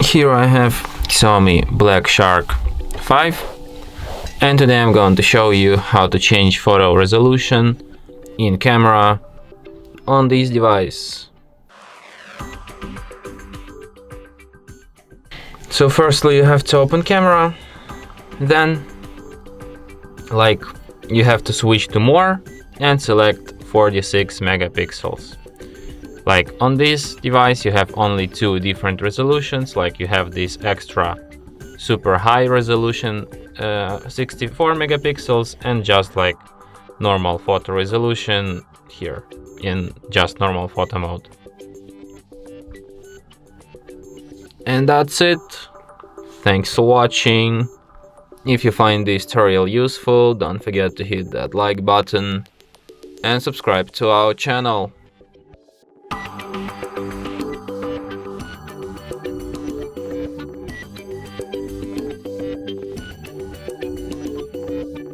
Here I have Xiaomi Black Shark 5, and today I'm going to show you how to change photo resolution in camera on this device. So firstly you have to open camera, then you have to switch to more and select 46 megapixels. Like on this device you have only two different resolutions, like you have this extra super high resolution 64 megapixels and just like normal photo resolution here in just normal photo mode. And that's it. Thanks for watching. If you find this tutorial useful, don't forget to hit that like button and subscribe to our channel.